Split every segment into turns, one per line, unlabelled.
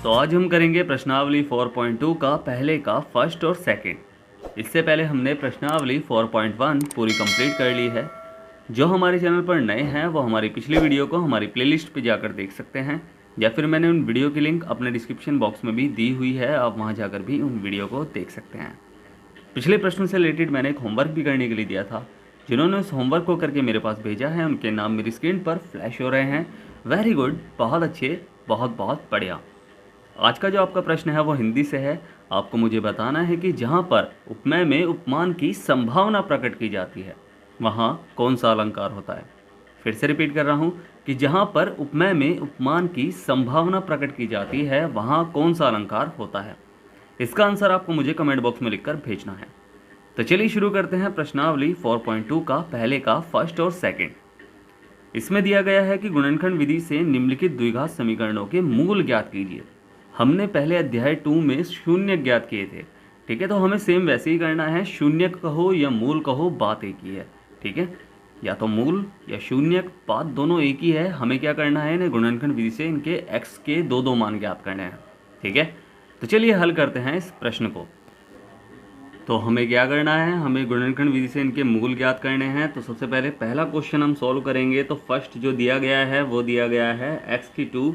तो आज हम करेंगे प्रश्नावली 4.2 का पहले का फर्स्ट और सेकंड। इससे पहले हमने प्रश्नावली 4.1 पूरी कंप्लीट कर ली है। जो हमारे चैनल पर नए हैं वो हमारी पिछली वीडियो को हमारी प्लेलिस्ट पे जाकर देख सकते हैं, या फिर मैंने उन वीडियो की लिंक अपने डिस्क्रिप्शन बॉक्स में भी दी हुई है, आप वहाँ जाकर भी उन वीडियो को देख सकते हैं। पिछले प्रश्न से रिलेटेड मैंने एक होमवर्क भी करने के लिए दिया था। जिन्होंने उस होमवर्क को करके मेरे पास भेजा है उनके नाम मेरी स्क्रीन पर फ्लैश हो रहे हैं। वेरी गुड, बहुत अच्छे, बहुत बहुत बढ़िया। आज का जो आपका प्रश्न है वो हिंदी से है। आपको मुझे बताना है कि जहाँ पर उपमेय में उपमान की संभावना प्रकट की जाती है वहाँ कौन सा अलंकार होता है। फिर से रिपीट कर रहा हूँ कि जहाँ पर उपमेय में उपमान की संभावना प्रकट की जाती है वहाँ कौन सा अलंकार होता है। इसका आंसर आपको मुझे कमेंट बॉक्स में लिखकर भेजना है। तो चलिए शुरू करते हैं प्रश्नावली 4.2 का पहले का फर्स्ट और सेकंड। इसमें दिया गया है कि गुणनखंड विधि से निम्नलिखित द्विघात समीकरणों के मूल ज्ञात कीजिए। हमने पहले अध्याय 2 में शून्य ज्ञात किए थे, ठीक है, तो हमें सेम वैसे ही करना है। शून्य कहो या मूल कहो, बात एक ही है, ठीक है, या तो मूल या शून्य, बात दोनों एक ही है। हमें क्या करना है, इन्हें गुणनखंड विधि से इनके x के दो दो मान ज्ञात करने हैं, ठीक है। तो चलिए हल करते हैं इस प्रश्न को। तो हमें क्या करना है, हमें गुणनखंड विधि से इनके मूल ज्ञात करने हैं। तो सबसे पहले पहला क्वेश्चन हम सॉल्व करेंगे। तो फर्स्ट जो दिया गया है वो दिया गया है x³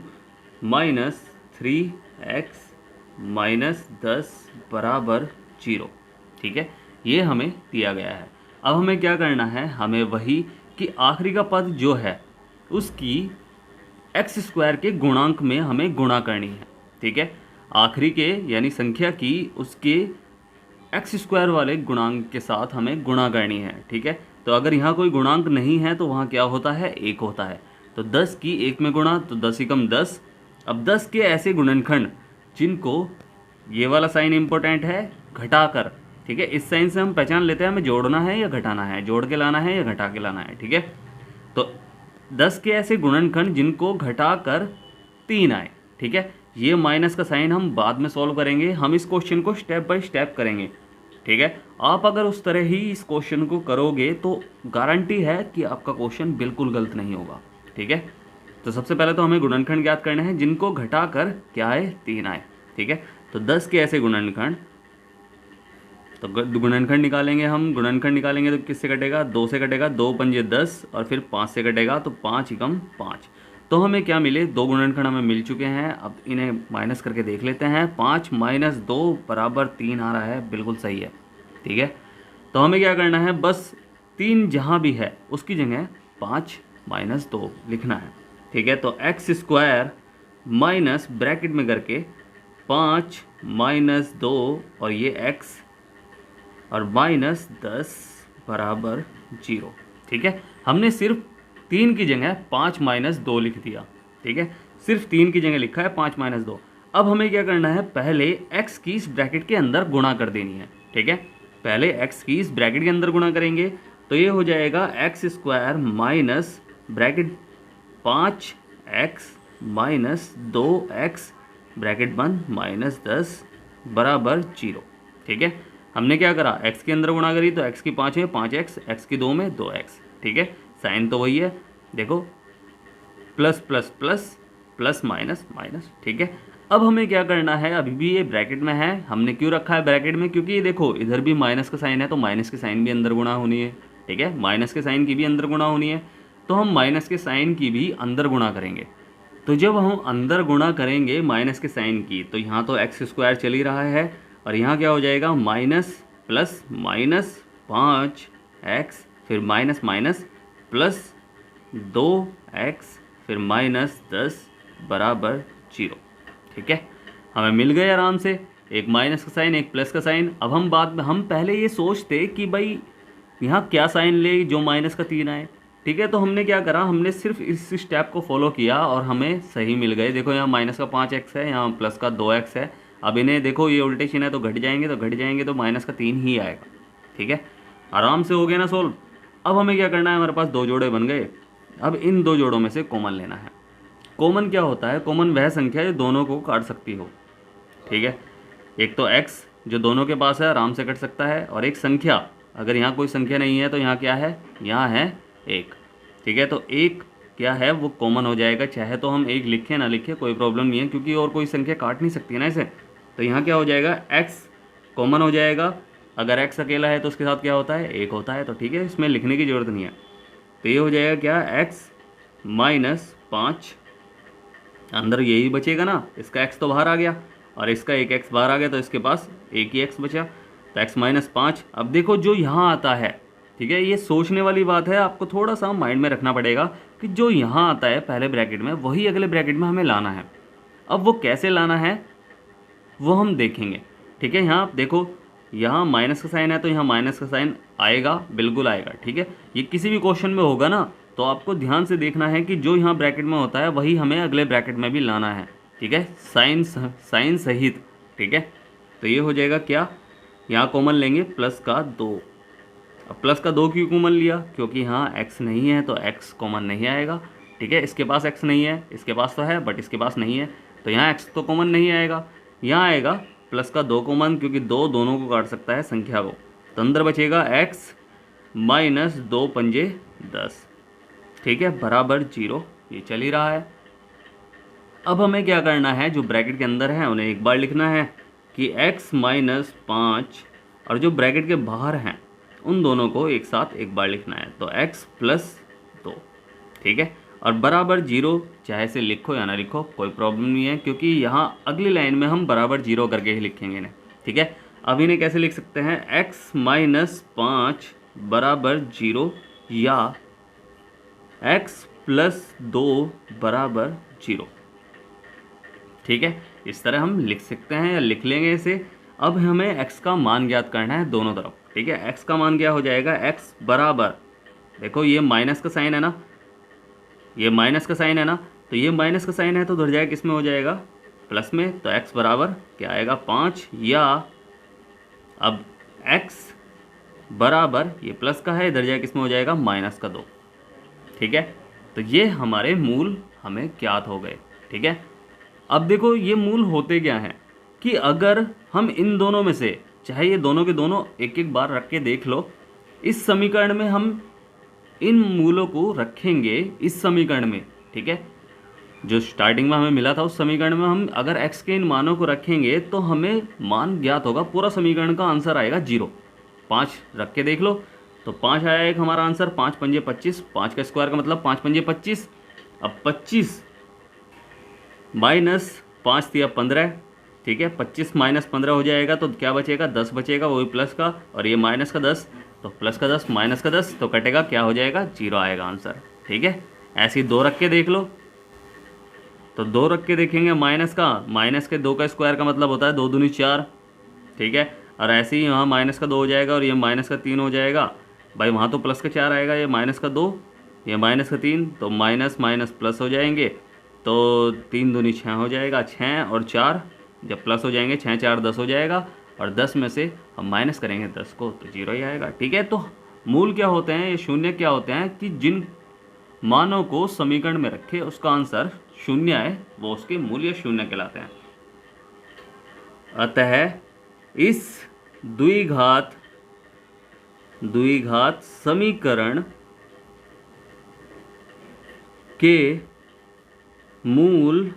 माइनस 3x माइनस 10 बराबर 0, ठीक है, ये हमें दिया गया है। अब हमें क्या करना है, हमें वही कि आखिरी का पद जो है उसकी x² के गुणांक में हमें गुणा करनी है, ठीक है। आखिरी के यानी संख्या की उसके x² वाले गुणांक के साथ हमें गुणा करनी है, ठीक है। तो अगर यहाँ कोई गुणांक नहीं है तो वहाँ क्या होता है, 1 होता है। तो 10 की 1 में गुणा, तो 10 एकम 10। अब 10 के ऐसे गुणनखंड जिनको ये वाला साइन इंपॉर्टेंट है, घटाकर, ठीक है, इस साइन से हम पहचान लेते हैं हमें जोड़ना है या घटाना है, जोड़ के लाना है या घटा के लाना है, ठीक है। तो 10 के ऐसे गुणनखंड जिनको घटाकर 3 आए, ठीक है। ये माइनस का साइन हम बाद में सॉल्व करेंगे, हम इस क्वेश्चन को स्टेप बाय स्टेप करेंगे, ठीक है। आप अगर उस तरह ही इस क्वेश्चन को करोगे तो गारंटी है कि आपका क्वेश्चन बिल्कुल गलत नहीं होगा, ठीक है। तो सबसे पहले तो हमें गुणनखंड ज्ञात करने हैं जिनको घटाकर क्या आए, 3 आए, ठीक है। तो 10 के ऐसे गुणनखंड, तो गुणनखंड निकालेंगे हम, गुणनखंड निकालेंगे तो किससे कटेगा, 2 से कटेगा, 2 पंजे 10 और फिर 5 से कटेगा, तो 5 एकम 5। तो हमें क्या मिले, 2 गुणनखंड हमें मिल चुके हैं। अब इन्हें माइनस करके देख लेते हैं। 5 माइनस 2 बराबर 3 आ रहा है, बिल्कुल सही है, ठीक है। तो हमें क्या करना है, बस 3 जहाँ भी है उसकी जगह 5 माइनस 2 लिखना है, ठीक है। तो x² माइनस ब्रैकेट में करके 5 माइनस 2 और ये x और माइनस 10 बराबर 0, ठीक है। हमने सिर्फ 3 की जगह 5 माइनस 2 लिख दिया, ठीक है, सिर्फ 3 की जगह लिखा है 5 माइनस 2। अब हमें क्या करना है, पहले x की इस ब्रैकेट के अंदर गुणा कर देनी है, ठीक है। पहले x की इस ब्रैकेट के अंदर गुणा करेंगे तो ये हो जाएगा x² minus bracket 5x minus 2x bracket बंद माइनस 10 बराबर 0, ठीक है। हमने क्या करा, x के अंदर गुणा करी तो x की 5 है 5x, x की 2 में 2x, ठीक है। साइन तो वही है, देखो, plus plus plus plus minus minus, ठीक है। अब हमें क्या करना है, अभी भी ये ब्रैकेट में है। हमने क्यों रखा है ब्रैकेट में, क्योंकि ये देखो इधर भी माइनस का साइन है तो माइनस के साइन भी अंदर गुणा होनी है, ठीक है, माइनस के साइन की भी अंदर गुणा होनी है। तो हम माइनस के साइन की भी अंदर गुणा करेंगे। तो जब हम अंदर गुणा करेंगे माइनस के साइन की, तो यहाँ तो x² चल ही रहा है और यहाँ क्या हो जाएगा, माइनस प्लस माइनस 5x फिर माइनस माइनस प्लस 2x फिर माइनस 10 बराबर 0, ठीक है। हमें मिल गए आराम से, एक माइनस का साइन एक प्लस का साइन। अब हम बाद में, हम पहले ये सोचते कि भाई यहाँ क्या साइन ले जो माइनस का 3 आए, ठीक है। तो हमने क्या करा, हमने सिर्फ इस स्टेप को फॉलो किया और हमें सही मिल गए। देखो यहाँ माइनस का 5x है, यहाँ प्लस का 2x है। अब इन्हें देखो, ये उल्टे चिन्ह है तो घट जाएंगे, तो घट जाएंगे तो माइनस का 3 ही आएगा, ठीक है। आराम से हो गया ना सोल्व। अब हमें क्या करना है, हमारे पास 2 जोड़े बन गए। अब इन 2 जोड़ों में से कॉमन लेना है। कॉमन क्या होता है, कॉमन वह संख्या जो दोनों को काट सकती हो, ठीक है। एक तो x जो दोनों के पास है आराम से कट सकता है, और एक संख्या, अगर यहाँ कोई संख्या नहीं है तो यहाँ क्या है, यहाँ है 1, ठीक है। तो 1 क्या है वो कॉमन हो जाएगा, चाहे तो हम एक लिखें ना लिखें कोई प्रॉब्लम नहीं है, क्योंकि और कोई संख्या काट नहीं सकती है ना इसे। तो यहाँ क्या हो जाएगा, x कॉमन हो जाएगा। अगर x अकेला है तो उसके साथ क्या होता है, 1 होता है, तो ठीक है, इसमें लिखने की ज़रूरत नहीं है। तो ये हो जाएगा क्या, x माइनस 5, अंदर यही बचेगा ना, इसका x तो बाहर आ गया और इसका एक x बाहर आ गया, तो इसके पास एक ही x बचा, तो x माइनस 5। अब देखो जो यहाँ आता है, ठीक है, ये सोचने वाली बात है, आपको थोड़ा सा माइंड में रखना पड़ेगा कि जो यहाँ आता है पहले ब्रैकेट में वही अगले ब्रैकेट में हमें लाना है। अब वो कैसे लाना है वो हम देखेंगे, ठीक है। यहाँ आप देखो, यहाँ माइनस का साइन है तो यहाँ माइनस का साइन आएगा, बिल्कुल आएगा, ठीक है। ये किसी भी क्वेश्चन में होगा ना, तो आपको ध्यान से देखना है कि जो यहाँ ब्रैकेट में होता है वही हमें अगले ब्रैकेट में भी लाना है, ठीक है, साइन सहित, ठीक है। तो ये हो जाएगा क्या, यहाँ कॉमन लेंगे प्लस का 2। अब प्लस का 2 क्यों कॉमन लिया, क्योंकि यहाँ x नहीं है तो x कॉमन नहीं आएगा, ठीक है। इसके पास x नहीं है, इसके पास तो है बट इसके पास नहीं है, तो यहाँ x तो कॉमन नहीं आएगा। यहाँ आएगा प्लस का 2 कॉमन, क्योंकि 2 दोनों को काट सकता है संख्या को, तो अंदर बचेगा x माइनस 2 पंजे 10, ठीक है, बराबर 0। ये चल ही रहा है। अब हमें क्या करना है, जो ब्रैकेट के अंदर है उन्हें एक बार लिखना है कि x माइनस 5, और जो ब्रैकेट के बाहर हैं उन दोनों को एक साथ एक बार लिखना है, तो x प्लस 2, ठीक है, और बराबर 0, चाहे से लिखो या ना लिखो कोई प्रॉब्लम नहीं है, क्योंकि यहाँ अगली लाइन में हम बराबर 0 करके ही लिखेंगे इन्हें, ठीक है। अब इन्हें कैसे लिख सकते हैं, x माइनस 5 बराबर 0 या x प्लस 2 बराबर 0, ठीक है, इस तरह हम लिख सकते हैं या लिख लेंगे इसे। अब हमें x का मान ज्ञात करना है दोनों तरफ, ठीक है। x का मान क्या हो जाएगा, x बराबर, देखो ये माइनस का साइन है ना, ये माइनस का साइन है ना, तो ये माइनस का साइन है तो उधर जाएगा किस में हो जाएगा, प्लस में, तो x बराबर क्या आएगा 5, या अब x बराबर ये प्लस का है, इधर जाएगा किस में हो जाएगा माइनस का 2, ठीक है। तो ये हमारे मूल हमें ज्ञात हो गए, ठीक है। अब देखो ये मूल होते क्या हैं कि अगर हम इन दोनों में से, चाहे ये दोनों के दोनों एक एक बार रख के देख लो, इस समीकरण में हम इन मूलों को रखेंगे इस समीकरण में, ठीक है, जो स्टार्टिंग में हमें मिला था उस समीकरण में हम अगर x के इन मानों को रखेंगे तो हमें मान ज्ञात होगा, पूरा समीकरण का आंसर आएगा 0। 5 रख के देख लो, तो 5 आया एक हमारा आंसर, 5 पंजे 25, 5 का स्क्वायर का मतलब 5 पंजे 25। अब 25 माइनस 5 थी, अब 15, ठीक है, 25 माइनस 15 हो जाएगा तो क्या बचेगा, 10 बचेगा, वही प्लस का, और ये माइनस का 10, तो प्लस का 10 माइनस का 10, तो कटेगा, क्या हो जाएगा 0 आएगा आंसर, ठीक है। ऐसे ही 2 रख के देख लो, तो 2 रख के देखेंगे माइनस के 2 का स्क्वायर का मतलब होता है 2 दूनी 4, ठीक है, और ऐसे ही यहाँ माइनस का 2 हो जाएगा और ये माइनस का 3 हो जाएगा, भाई वहाँ तो प्लस का 4 आएगा, ये माइनस का 2, ये माइनस का 3, तो माइनस माइनस प्लस हो जाएंगे, तो 3 दूनी 6 हो जाएगा, 6 और 4 जब प्लस हो जाएंगे, 6 4 10 हो जाएगा, और 10 में से हम माइनस करेंगे 10 को, तो 0 ही आएगा, ठीक है। तो मूल क्या होते हैं, ये शून्य क्या होते हैं कि जिन मानों को समीकरण में रखे उसका आंसर शून्य है, वो उसके मूल्य शून्य कहलाते हैं। अतः इस द्विघात समीकरण के मूल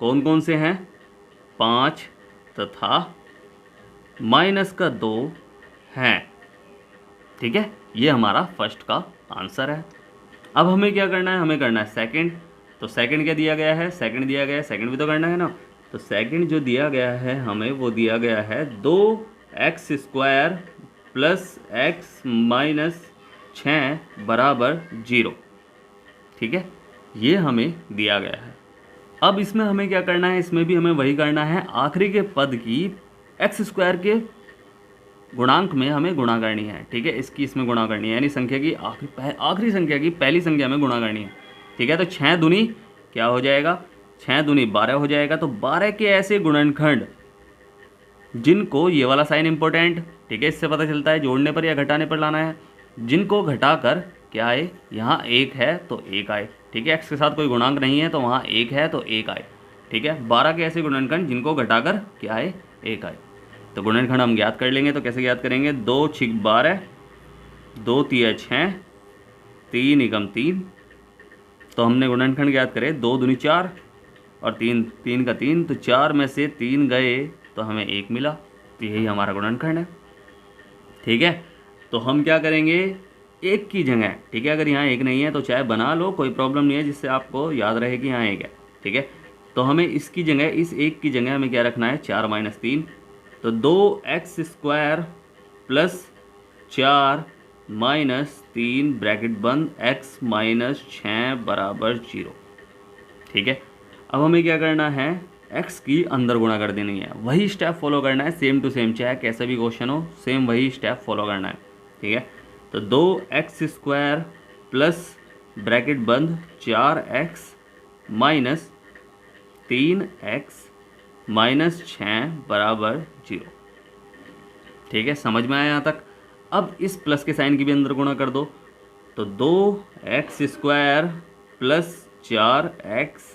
कौन कौन से हैं, 5 तथा माइनस का 2 हैं, ठीक है। ये हमारा फर्स्ट का आंसर है। अब हमें क्या करना है, हमें करना है सेकंड। तो सेकंड क्या दिया गया है, सेकंड दिया गया है, सेकंड भी तो करना है ना। तो सेकंड जो दिया गया है हमें, वो दिया गया है 2x square plus x minus 6 बराबर 0, ठीक है, ये हमें दिया गया है। अब इसमें हमें क्या करना है, इसमें भी हमें वही करना है, आखिरी के पद की x स्क्वायर के गुणांक में हमें गुणा करनी है, ठीक है, इसकी इसमें गुणा करनी है, यानी संख्या की आखिरी संख्या की पहली संख्या में गुणा करनी है, ठीक है। तो 6 दूनी क्या हो जाएगा, 6 दूनी 12 हो जाएगा। तो 12 के ऐसे गुणनखंड जिनको, ये वाला साइन इंपॉर्टेंट, ठीक है, इससे पता चलता है जोड़ने पर या घटाने पर लाना है, जिनको घटाकर क्या आए, यहाँ 1 है तो 1 आए, ठीक है, x के साथ कोई गुणांक नहीं है तो वहाँ 1 है तो 1 आए, ठीक है। 12 के ऐसे गुणनखंड जिनको घटाकर क्या आए, 1 आए। तो गुणनखंड हम ज्ञात कर लेंगे, तो कैसे ज्ञात करेंगे, 2 6 12, 2 3 6, 3 एकम 3, तो हमने गुणनखंड ज्ञात करे, 2 दूनी 4 और 3 3 का 3, तो 4 में से 3 गए तो हमें 1 मिला, तो यही हमारा गुणनखंड है। ठीक है, तो हम क्या करेंगे, एक की जगह, ठीक है, अगर यहाँ एक नहीं है तो चाहे बना लो, कोई प्रॉब्लम नहीं है, जिससे आपको याद रहे कि यहाँ एक है। ठीक है, तो हमें इसकी जगह, इस एक की जगह हमें क्या रखना है, 4 माइनस 3, तो 2x² प्लस 4 माइनस 3 ब्रैकेट बंद x माइनस 6 बराबर 0। ठीक है, अब हमें क्या करना है, x की अंदर गुणा कर देनी है, वही स्टेप फॉलो करना है, सेम टू सेम, चाहे कैसा भी क्वेश्चन हो, सेम वही स्टेप फॉलो करना है। ठीक है, तो 2x² प्लस ब्रैकेट बंद 4x माइनस 3x माइनस 6 बराबर 0। ठीक है, समझ में आया यहाँ तक। अब इस प्लस के साइन की भी अंदर गुणा कर दो, तो 2x² plus 4x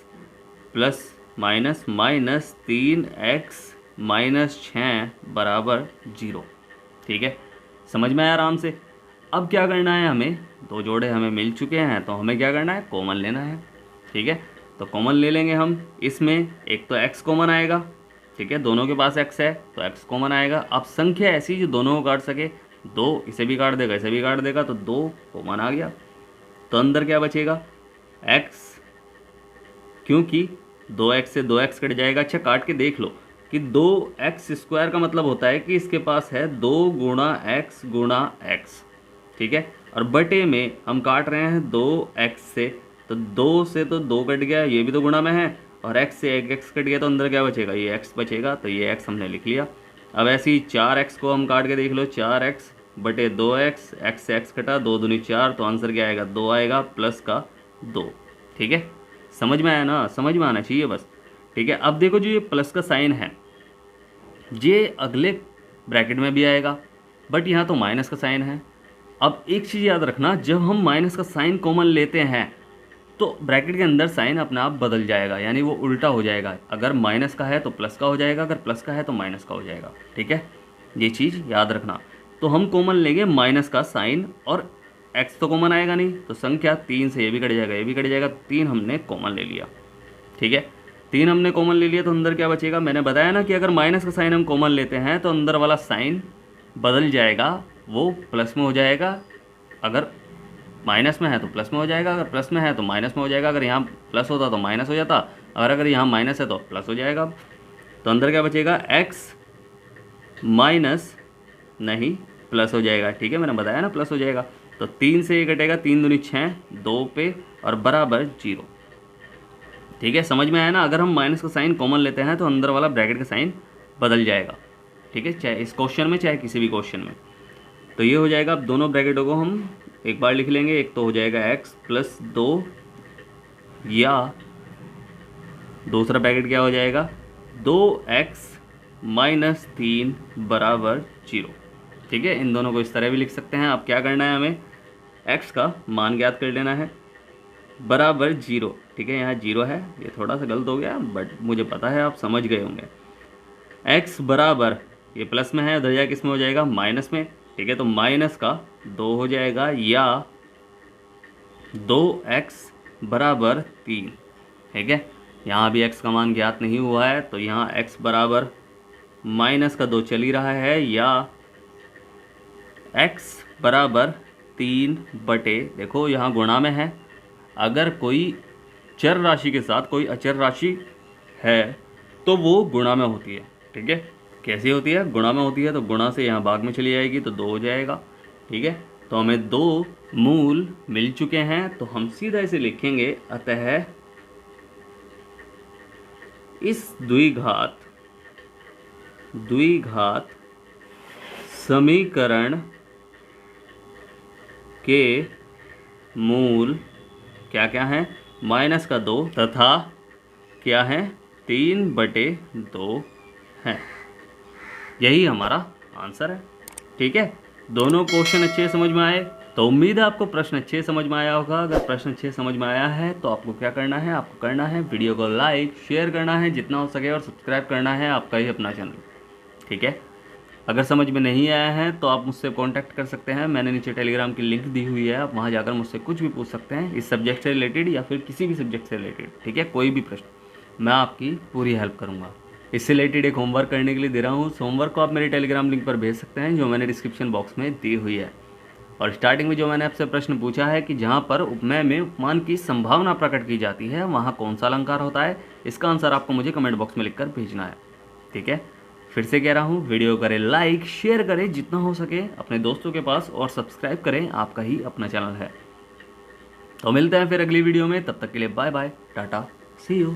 plus minus minus 3x minus 6 बराबर 0। ठीक है, समझ में आया आराम से। अब क्या करना है, हमें दो जोड़े हमें मिल चुके हैं, तो हमें क्या करना है, कॉमन लेना है। ठीक है, तो कॉमन ले लेंगे हम, इसमें एक तो x कॉमन आएगा। ठीक है, दोनों के पास x है तो x कॉमन आएगा। अब संख्या ऐसी जो दोनों को काट सके, 2 इसे भी काट देगा, इसे भी काट देगा, तो 2 कॉमन आ गया। तो अंदर क्या बचेगा, x, क्योंकि 2x से 2x कट जाएगा। अच्छा, काट के देख लो कि 2x² का मतलब होता है कि इसके पास है 2 गुणा x। ठीक है, और बटे में हम काट रहे हैं 2x से, तो 2 से तो 2 कट गया, ये भी तो गुणा में है, और x से 1x कट गया, तो अंदर क्या बचेगा, ये x बचेगा, तो ये x हमने लिख लिया। अब ऐसे ही 4x को हम काट के देख लो, 4x बटे 2x, x से x कटा, 2 दूनी 4, तो आंसर क्या आएगा, 2 आएगा, प्लस का 2। ठीक है, समझ में आया ना, समझ में आना चाहिए बस। ठीक है, अब देखो जो ये प्लस का साइन है, ये अगले ब्रैकेट में भी आएगा, बट यहाँ तो माइनस का साइन है। अब एक चीज़ याद रखना, जब हम माइनस का साइन कॉमन लेते हैं तो ब्रैकेट के अंदर साइन अपने आप बदल जाएगा, यानी वो उल्टा हो जाएगा। अगर माइनस का है तो प्लस का हो जाएगा, अगर प्लस का है तो माइनस का हो जाएगा। ठीक है, ये चीज़ याद रखना। तो हम कॉमन लेंगे माइनस का साइन, और x तो कॉमन आएगा नहीं, तो संख्या 3 से ये भी कट जाएगा, ये भी कट जाएगा, 3 हमने कॉमन ले लिया। ठीक है, 3 हमने कॉमन ले लिया, तो अंदर क्या बचेगा, मैंने बताया ना कि अगर माइनस का साइन हम कॉमन लेते हैं तो अंदर वाला साइन बदल जाएगा, वो प्लस में हो जाएगा। अगर माइनस में है तो प्लस में हो जाएगा, अगर प्लस में है तो माइनस में हो जाएगा, अगर यहाँ प्लस होता तो माइनस हो जाता, और अगर यहाँ माइनस है तो प्लस हो जाएगा। तो अंदर क्या बचेगा, x माइनस नहीं प्लस हो जाएगा। ठीक है, मैंने बताया ना प्लस हो जाएगा, तो 3 से ये कटेगा, 3 दूनी 6, 2 पे, और बराबर 0। ठीक है, समझ में आया ना। अगर हम माइनस का साइन कॉमन लेते हैं तो अंदर वाला ब्रैकेट का साइन बदल जाएगा। ठीक है, चाहे इस क्वेश्चन में चाहे किसी भी क्वेश्चन में। तो ये हो जाएगा। अब दोनों ब्रैकेटों को हम एक बार लिख लेंगे, एक तो हो जाएगा x प्लस 2, या दूसरा ब्रैकेट क्या हो जाएगा, 2x माइनस 3 बराबर 0। ठीक है, इन दोनों को इस तरह भी लिख सकते हैं। अब क्या करना है, हमें x का मान ज्ञात कर लेना है, बराबर 0। ठीक है, यहाँ 0 है, ये थोड़ा सा गलत हो गया, बट मुझे पता है आप समझ गए होंगे। x बराबर, ये प्लस में है, उधर जाके किस में हो जाएगा, माइनस में। ठीक है, तो माइनस का 2 हो जाएगा, या 2x बराबर 3। ठीक है, यहाँ भी x का मान ज्ञात नहीं हुआ है, तो यहाँ x बराबर माइनस का 2 चल ही रहा है, या x बराबर 3 बटे, देखो यहाँ गुणा में है, अगर कोई चर राशि के साथ कोई अचर राशि है तो वो गुणा में होती है। ठीक है, कैसी होती है, गुणा में होती है, तो गुणा से यहाँ भाग में चली जाएगी, तो 2 हो जाएगा। ठीक है, तो हमें 2 मूल मिल चुके हैं, तो हम सीधा इसे लिखेंगे, अतः इस द्विघात समीकरण के मूल क्या क्या हैं, माइनस का 2 तथा क्या है, 3/2 है। यही हमारा आंसर है। ठीक है, दोनों क्वेश्चन अच्छे समझ में आए, तो उम्मीद है आपको प्रश्न अच्छे समझ में आया होगा। अगर प्रश्न अच्छे समझ में आया है तो आपको क्या करना है, आपको करना है वीडियो को लाइक शेयर करना है जितना हो सके, और सब्सक्राइब करना है आपका ही अपना चैनल। ठीक है, अगर समझ में नहीं आया है तो आप मुझसे कांटेक्ट कर सकते हैं, मैंने नीचे टेलीग्राम की लिंक दी हुई है, आप वहाँ जाकर मुझसे कुछ भी पूछ सकते हैं इस सब्जेक्ट से रिलेटेड या फिर किसी भी सब्जेक्ट से रिलेटेड, ठीक है। कोई भी प्रश्न मैं आपकी पूरी हेल्प करूँगा। इससे रिलेटेड एक होमवर्क करने के लिए दे रहा हूँ, उस होमवर्क को आप मेरे टेलीग्राम लिंक पर भेज सकते हैं जो मैंने डिस्क्रिप्शन बॉक्स में दी हुई है। और स्टार्टिंग में जो मैंने आपसे प्रश्न पूछा है कि जहाँ पर उपमेय में उपमान की संभावना प्रकट की जाती है वहाँ कौन सा अलंकार होता है, इसका आंसर आपको मुझे कमेंट बॉक्स में लिखकर भेजना है, ठीक है। फिर से कह रहा हूँ, वीडियो करें लाइक, शेयर करें जितना हो सके अपने दोस्तों के पास और सब्सक्राइब करें, आपका ही अपना चैनल है। तो मिलते हैं फिर अगली वीडियो में, तब तक के लिए bye bye, tata, see you.